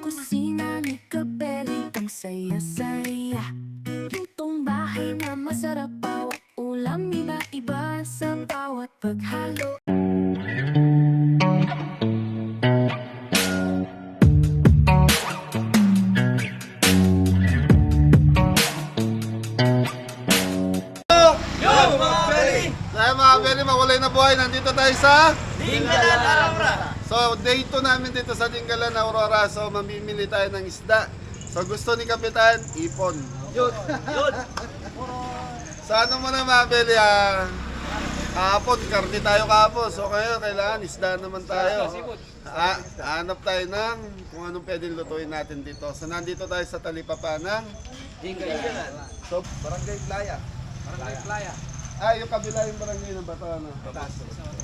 kusina ni Kapeli, ang saya-saya. Lutong bahay na masarap, bawat ulam iba-iba sa bawat paghalo. Kaya mga Beli, mawalay na buhay. Nandito tayo sa Dinggalan Aurora. So, day 2 namin dito sa Dinggalan Aurora. So, mamimili tayo ng isda. So, gusto ni Kapitan, ipon. Yun. So, ano mo na mga Beli, kahapon, karni tayo kahapon. So, kayo, kailangan isda naman tayo. Hanap tayo ng kung anong pwedeng lutuin natin dito. So, nandito tayo sa talipapa ng Dinggalan. So, Barangay Playa. yung kabila yung barangay ng Bato, ano?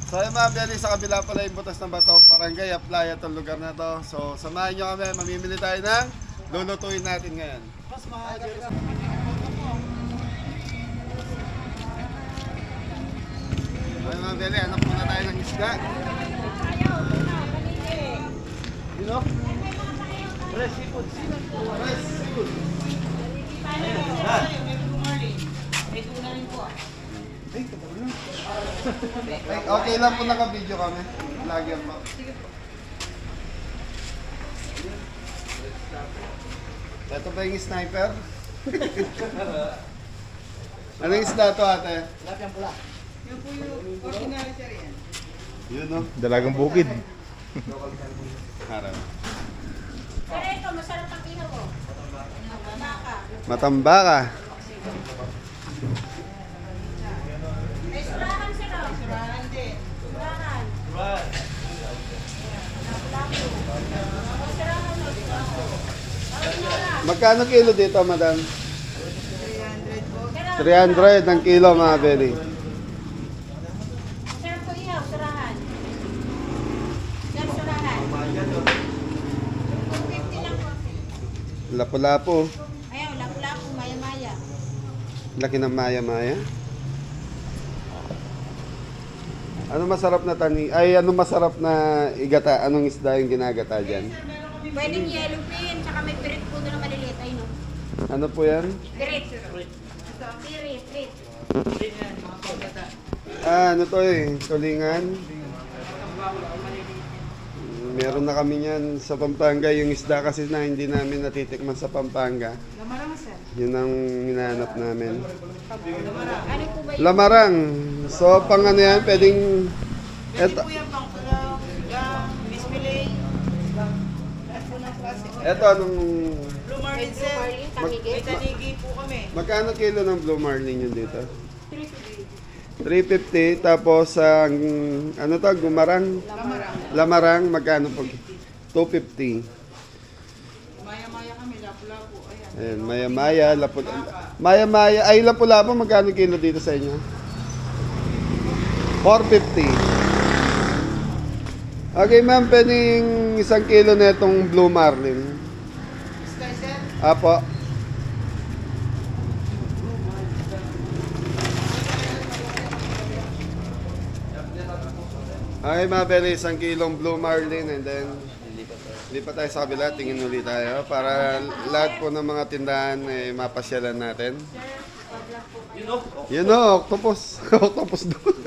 So yung mga Beli, sa kabila pala yung butas ng Bato, barangay, Playa, itong lugar na to. So samahan nyo kami, mamimili tayo ng lulutuin natin ngayon. So mga Beli, hanap muna tayo ng isda. You know? Fresh seafood. Fresh seafood. Okay lang po naka-video kami. Lagyan po. Ito ba yung sniper? Anong isda to, ate? Lapyang pula. Yung po yung ordinary sir yan. Yun, no? Dalagang bukid. Harap. Pero ito, masarap ang ihaw ko. Baka. Matambaka. May surahan sila. Surahan din. Surahan. Magkano kilo dito, madam? 300 po. 300 ang kilo, mga Beli. Masarap ko ihaw, surahan. Sir, surahan. 250 lang po. Lapu-lapu. Ayaw, lapu-lapu, maya-maya. Laki ng maya-maya. Ano masarap na tani? Ay, ano masarap na igata? Anong isda yung ginagata dyan? Pwedeng yellow pin, tsaka may pirit po doon na maliliit. Ay, no? Ano po yan? Pirit. Pirit. Ano to eh? Tulingan. Meron na kami niyan sa Pampanga. Yung isda kasi na hindi namin natitikman sa Pampanga. Lamarang sir. Yun ang hinahanap namin. Ano po ba yun? Lamarang. So, pang ano yan? Pwedeng... Pwede Eto, po yan pang kulaw, gang, display. Lahat po ng klase. eto anong... Blue marlin sir. Marlin, May tamigit. tanigi po kami. Magkano kilo ng blue marlin yun dito? 350. Tapos ang ano to, gumarang, Lamarang. lamarang, magkano po? 250. Maya-maya kami, lapu-lapu. Ayan. Ayan, maya-maya, maya-maya, ay lapu-lapu, magkano kilo dito sa inyo? 450. Okay ma'am, pwedeng 1 kilo na itong blue marlin. Sky sir. Apo. Okay mga Beli, 1 kilong blue marlin and then lipat tayo sa kabila, tingin ulit tayo para lahat po ng mga tindahan mapasyalan natin. Yun o, octopus. Octopus doon.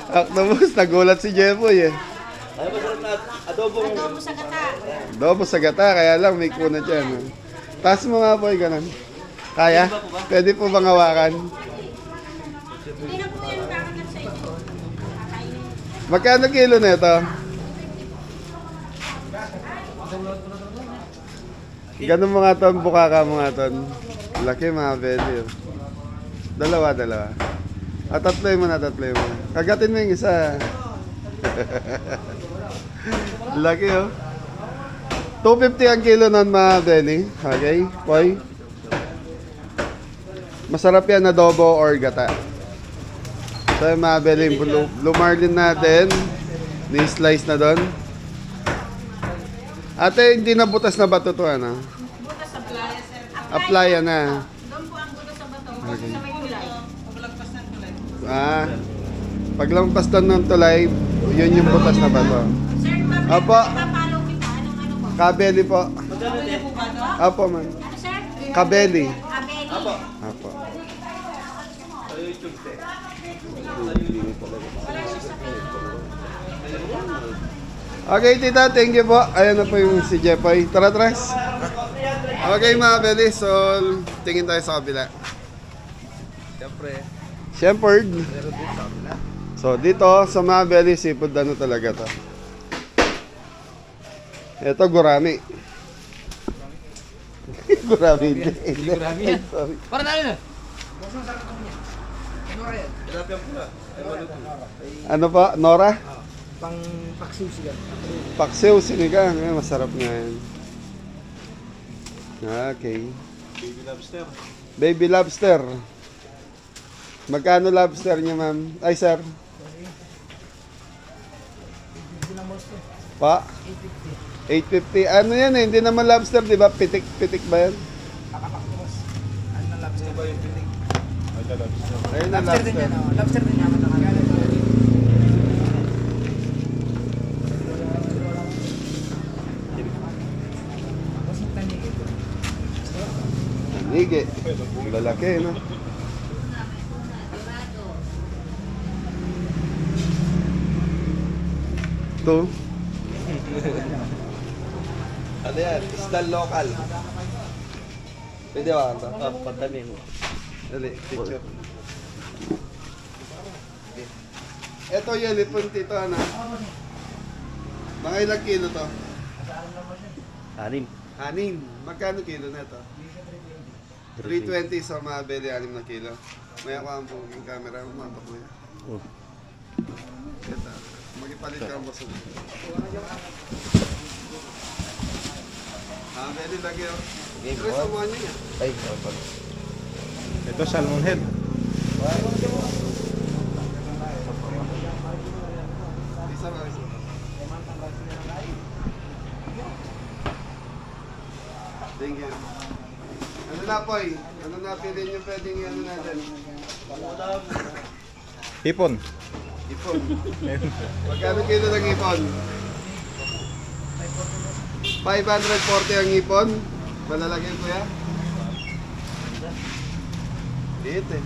Octopus, nagulat si Jeffoy eh. Ay, masarap na adobong. Adobo sa gata. Dobo sa gata, kaya lang may kuna dyan. Taas mo nga po ganun. Kaya? Pwede po bang hawakan? Hindi na po yan kakagat sa inyo. Kakainin. Magkano kilo na ito? Ganun mga ton, bukaka mga ton. Laki mga Beli. Dalawa. At tatloy mo na. Kagatin mo yung isa. Laki oh. 250 ang kilo nun mga Beli. Okay, boy. Masarap yan adobo or gata. So yung mga Beli, blue marlin natin. Ni-slice na doon. Ate, hindi na butas na bato to, ano? Butas sa playa, sir. Applya na. Doon po ang butas sa bato. Kasi sa may tulay. Paglalagpas ng tulay. Paglampas doon ng tulay, yun yung butas na bato. Sir, Apo. papalo kita. Anong ano mo? Kabeli po. Magkano din? Apo man. Ano, sir? Kabeli. Abeli. Apo. Apo. Sa YouTube, te. Okay, tita, thank you po. Ayan na po yung si Jepoy. Tara, Tres. Okay, mga Beli. So, tingin tayo sa kabila. Siyempre, Shepherd. meron din sa kabila. So, dito sa mga Beli, seafood ano talaga to. Ito, gurami. Gurami. Hindi gurami yan. Sorry. Para na yun. Tilapia pula. Ay, maluto. Ano pa? Nora? Pang paksiw sila. Paksiw, sinigang. Eh, masarap nga yan. Okay. Baby lobster. Baby lobster. Magkano lobster niya, ma'am? Ay, sir. Pa? 850. Ano yan eh? Hindi naman lobster, di ba? Pitik ba yan? Ano ba yung piling? Ayun na Lobster din lobster. yan. Oh. Lobster din yan. Tanigi. Lalaki, no? Ito. Ano yan? Isdal local. Pwede ba ito? Patamin mo. Dali, picture. Ito yan, ipon tito, ano? Mga ilang kilo to? Anim. 6. Magkano kilo na ito? 320 sa mga beli, 6 na kilo. May ako ang yung camera, umapak mo yan. Oh. Ito, magipalit ka ang baso. Beli lagi oh. Okay, Tres boy. ang mga niya. Ay, opo. Ito, salmon head. Isa ba? Isa. Thank you. Ano na po eh? Ano na pili nyo pwedeng ano natin? Hipon. Ipon. Magkano kilo ng ipon? 540 ang ipon. Malalagay ko ya? Liit eh.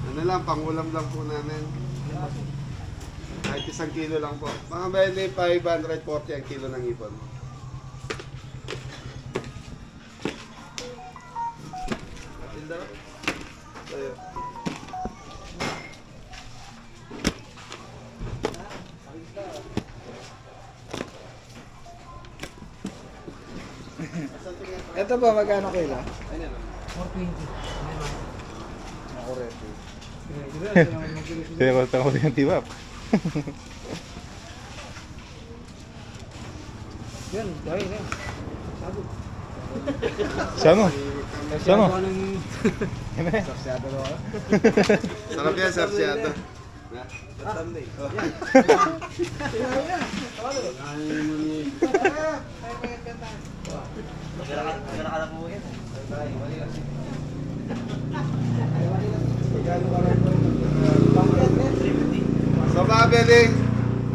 Ano lang, pangulam lang po namin. Kahit 1 kilo lang po. Mga bali, 540 ang kilo ng ipon. Matilda? Tayo. Ito ba magkano kilo? 420. Kaya ko tako yung tibap. Yan, dahil yan. Sabog. Sano? Sano? Yan na yan. Sasyado ba ako? Sarap yan, sarsyado. Sunday. Magkala ka na po yan. So babili,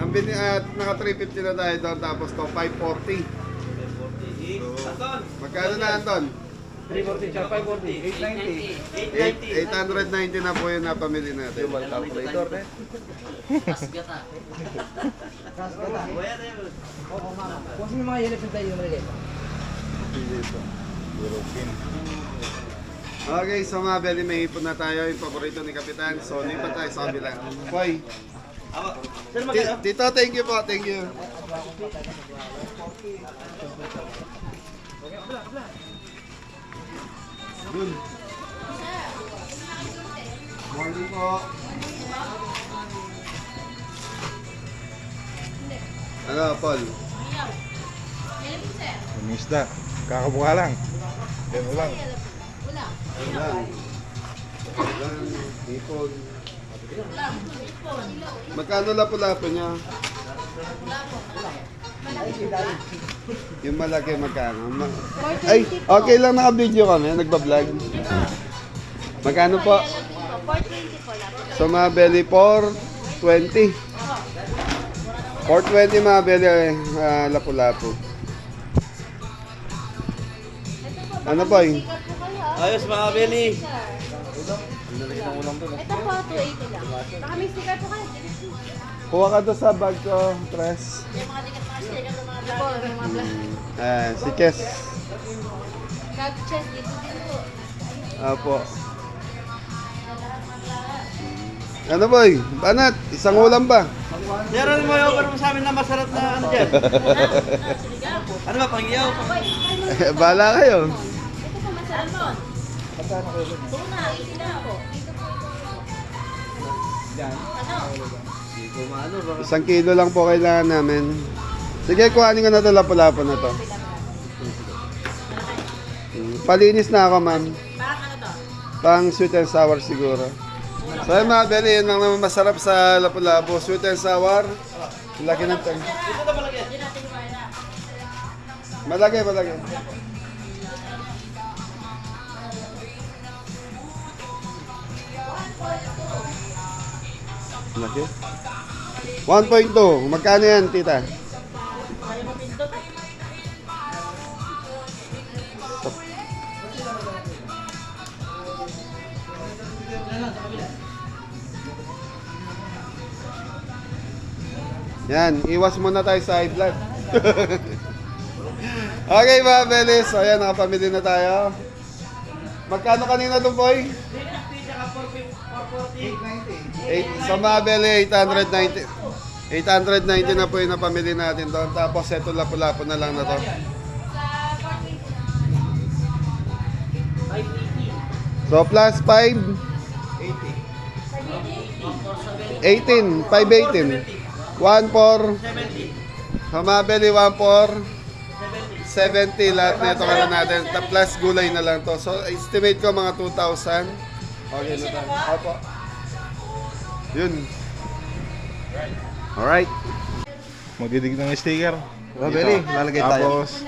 ang naka 350 na tayo doon, tapos to 540. Anton! Magkano na Anton? 340, 540, 890. 890 na po yung napamili natin. Human calculator, eh. Buhay na yun. Kung sino yung mga yellow tayo yung maliliit. Okay, so mga beli, may ipon na tayo. Yung paborito ni Kapitan. So, lipat tayo sa kabila. Boy, Sir, magkano? Tito, thank you po. Thank you. Dun. Morning po. Ano, Paul? Yung isda. Kakabuka lang. Yan lang. Ayan. Ayan, ipon. Magkano lapo-lapo niya? Yung malaki magkano? Ay, okay lang, naka-video kami, nagba-vlog. Magkano po? 420 po lang. So mga belly 420. 420 mga beli, lapu-lapu. Ano po eh? Ayos mga Beli. Ito po, 280 lang. Baka may sticker po kayo. Kuha ka doon sa bag ko, Tres. Yung mga ticket, mga sticker ng mga vlog. Ito, yung mga vlog. Si Kes. Gag chest dito din po. Apo. Ano boy? Banat, isang ulam ba? Meron mo yung offer mo sa amin na masarap na ano dyan. Ano ba, pangyaw? Bahala kayo. Ito po, masarap po. Tuna, 80 lang po. Dito po ito. Ano? Hindi ko maano ba? 1 kilo lang po kailangan namin. Sige, kuhanin ko na ito, lapu-lapu na to. Palinis na ako, ma'am. Parang ano to? Pang sweet and sour siguro. So yun mga beli, yun lang naman masarap sa lapu-lapu. Sweet and sour. Laki ng tag. Hindi natin kumain na. Malaki, malaki. Laki. 1.2. Magkano yan, tita? Yan, iwas muna tayo sa high blood. Okay mga belis, so yan, nakapamili na tayo. Magkano kanina doon, boy? 8, sa mga beli, 890. 890 na po yung napamili natin doon. Tapos ito lapu-lapu na lang na to. So plus 5, 18, 518. 1 for Hamabeli, 1 for 70 lahat na ito kala natin. Plus gulay na lang to. So estimate ko mga 2,000. Okay na tayo. Opo. Yun. Alright. Magdidig ng sticker. Beli, lalagay tayo. Tapos,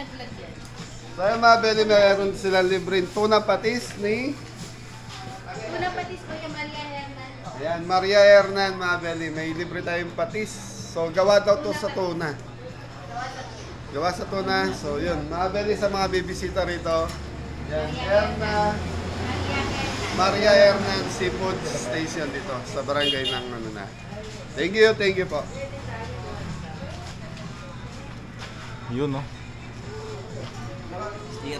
So yung Mabeli, meron silang libreng tuna patis ni Tuna patis po yung Maria Hernan. Ayan, Maria Hernan, Mabeli. May libre tayong patis. So, gawa daw to sa tuna. Gawa sa tuna. So, yun. Mabeli sa mga bibisita rito. Yan, Maria Hernan Seafood Station dito sa barangay ng ano na. Thank you po. yun no.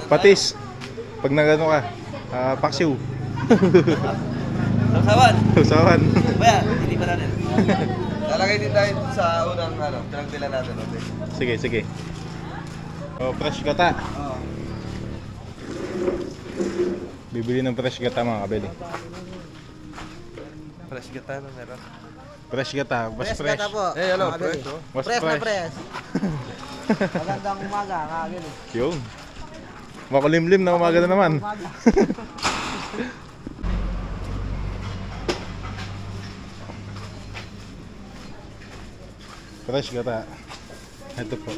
Patis. Pag nagano ka, paksiw. Sasawan. Usawan. Baya, hindi pa natin. Lalagay din tayo sa unang pinagbilan natin. Okay? Sige, sige. Oh, fresh gata. Oo. Bibili ng fresh gata mga kabeli. Fresh gata na meron. Fresh gata, mas fresh. Eh, hello, fresh oh. Mas Press na fresh. press. Magandang umaga, kagin. Yun. Makulimlim na umaga na naman. Fresh gata. Ito po.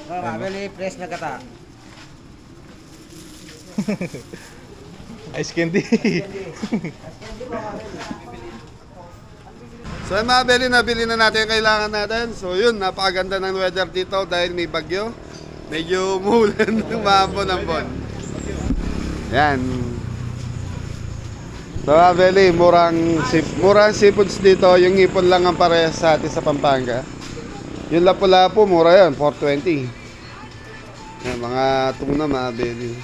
Oh, kabili, press na kata. Ice candy. So yung Mabeli, nabili na natin yung kailangan natin. So yun, napakaganda ng weather dito dahil may bagyo. Medyo umulan, umahapon ng bon. Yan. So Mabeli, murang seafoods dito. Yung ipon lang ang parehas sa atin sa Pampanga. Yung lapu-lapu, mura yan, 420. Yan, mga tuna Mabeli.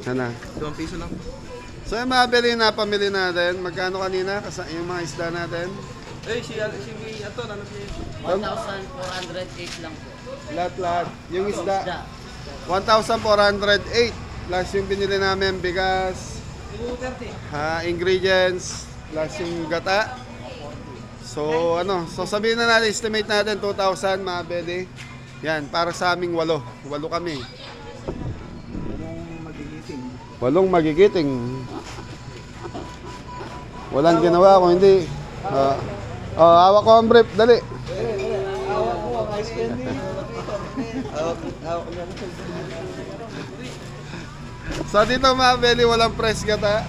Sana. 2 piso lang. So yung Mabeli na pamili natin, magkano kanina yung mga isda natin? Eh, si Aton, ano si... 1,408 lang po. Lahat. Yung isda. 1,408 plus yung binili namin bigas, ingredients, plus yung gata. So sabihin na natin, estimate natin 2,000 Mabeli. Yan, para sa aming 8 kami. 8 magigiting. Walang ginawa ko, hindi. Hawak ko ang brief, dali. Hawak mo, ice candy. Hawak mo. So dito mga belly, walang press gata.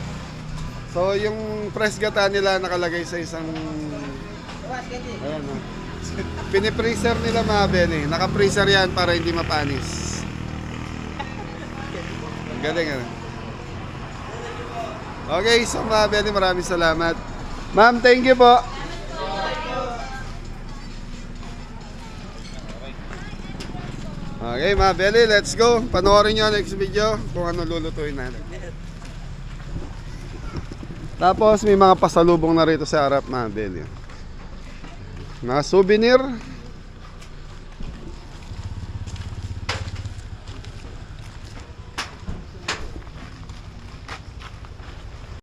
So yung press gata nila nakalagay sa isang, ayan o. Pinipreaser nila mga belly. Naka-freezer yan para hindi mapanis. Ang galing ano. Okay, so mga belly, maraming salamat. Ma'am, thank you po. Okay mga belly, let's go. Panoorin nyo next video kung ano lulutuin natin. Tapos may mga pasalubong na rito sa harap mga belly. Mga souvenir.